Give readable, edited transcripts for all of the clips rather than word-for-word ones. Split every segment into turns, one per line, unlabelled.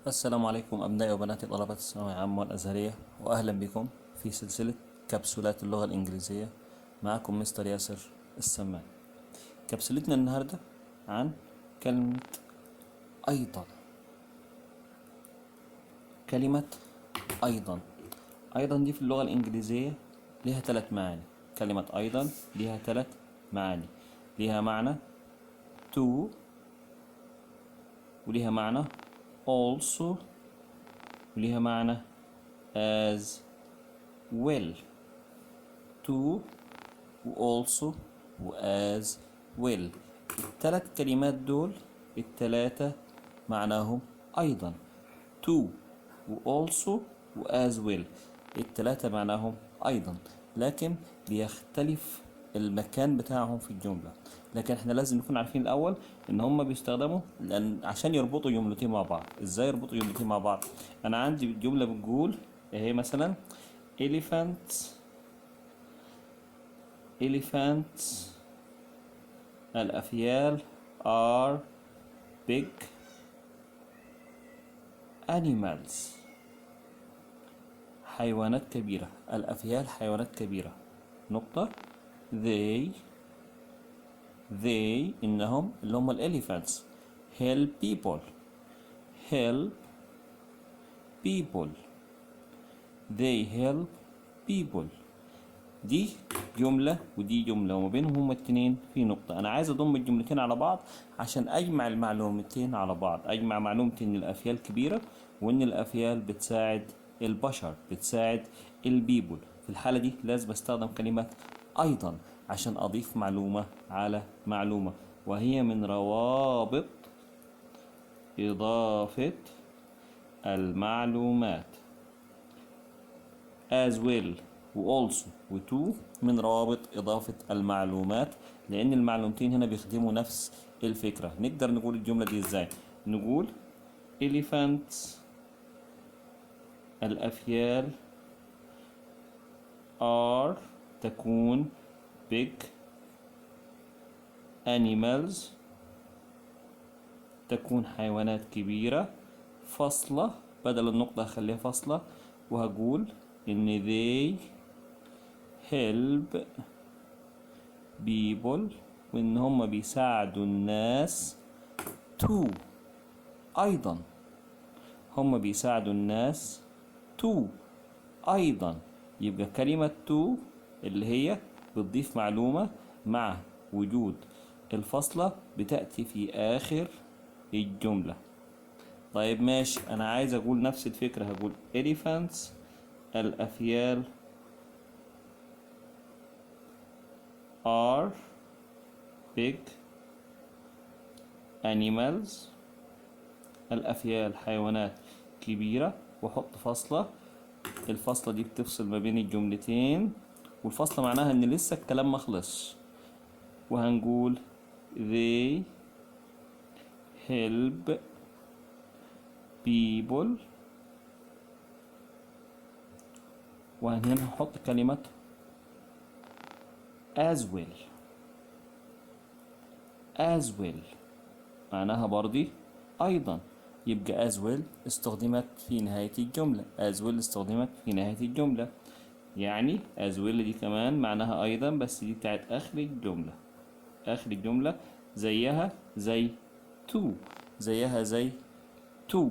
السلام عليكم أبنائي وبناتي طلبة الثانوية العامة والأزهرية، وأهلا بكم في سلسلة كبسولات اللغة الإنجليزية. معكم مستر ياسر السمان. كبسولتنا النهاردة عن كلمة أيضا. كلمة أيضا. أيضا دي في اللغة الإنجليزية لها 3 معاني. كلمة أيضا لها 3 معاني. لها معنى to، ولها معنى also، ولها معنى as well. to و also و as well. ال3 كلمات دول ال3 معناهم أيضا. to و also و as well ال3 معناهم أيضا، لكن بيختلف المكان بتاعهم في الجملة. لكن احنا لازم نكون عارفين الأول إن هما بيستخدموا عشان يربطوا جملتين مع بعض. إزاي يربطوا جملتين مع بعض؟ أنا عندي جملة بتقول إيه مثلا elephants الأفيال are big animals. حيوانات كبيرة. الأفيال حيوانات كبيرة. نقطة. they إنهم اللي هم الإليفانتس help people they help people. دي جملة ودي جملة، وما بينهم هما الاتنين في نقطة. أنا عايز أضم الجملتين على بعض عشان أجمع المعلومتين على بعض. أجمع معلومة إن الأفيال كبيرة وإن الأفيال بتساعد البشر، بتساعد البيبول. في الحالة دي لازم أستخدم كلمة أيضا عشان أضيف معلومة على معلومة، وهي من روابط إضافة المعلومات. as well و also و to من روابط إضافة المعلومات، لأن المعلومتين هنا بيخدموا نفس الفكرة. نقدر نقول الجملة دي إزاي؟ نقول elephants الأفيال are تكون big animals تكون حيوانات كبيرة. فاصلة بدل النقطة هخليها فاصلة، وهقول إن they help people وإن هم بيساعدوا الناس. to أيضا هم بيساعدوا الناس. to أيضا يبقى كلمة to اللي هي بتضيف معلومة مع وجود الفاصلة بتأتي في آخر الجملة. طيب ماشي، أنا عايز أقول نفس الفكرة. هقول elephants الأفيال are big animals الأفيال حيوانات كبيرة، وأحط فاصلة. الفاصلة دي بتفصل ما بين الجملتين، والفاصلة معناها إن لسه الكلام مخلص. وهنقول they help people، وهنا هنحط كلمة as well معناها برضي أيضا. يبقى as well استخدمت في نهاية الجملة. يعني as well دي كمان معناها أيضا، بس دي بتاعت آخر الجملة. زيها زي to.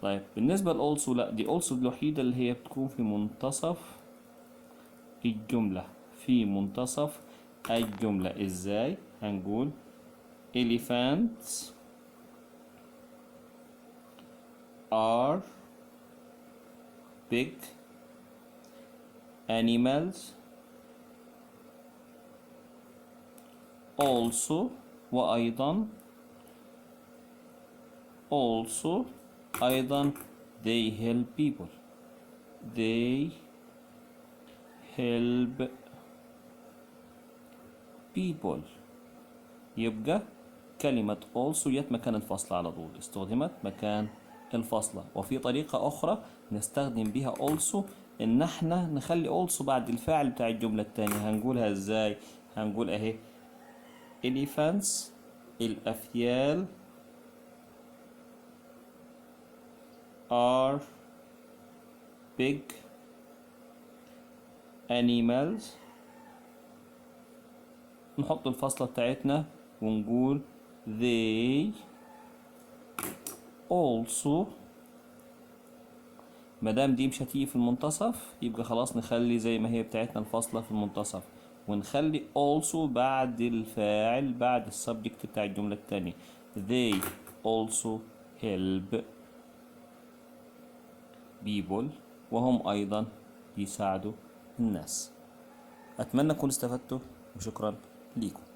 طيب بالنسبة ل also، لا دي also الوحيدة اللي هي بتكون في منتصف الجملة. ازاي؟ هنقول elephants are big animals also وأيضا أيضا they help people يبقى كلمة also جت مكان الفصل على طول، استخدمت مكان الفصلة. وفي طريقة أخرى نستخدم بها also إن احنا نخلي also بعد الفاعل بتاع الجملة التانية. هنقولها ازاي؟ هنقول اهي elephants الأفيال are big animals. نحط الفاصلة بتاعتنا ونقول they also. مادام دي مش هتيجي في المنتصف يبقى خلاص نخلي زي ما هي بتاعتنا الفاصلة في المنتصف، ونخلي also بعد الفاعل بعد السبجكت بتاع الجملة التانية. they also help people. وهم أيضا بيساعدوا الناس. أتمنى أكون استفدتوا وشكرا ليكم.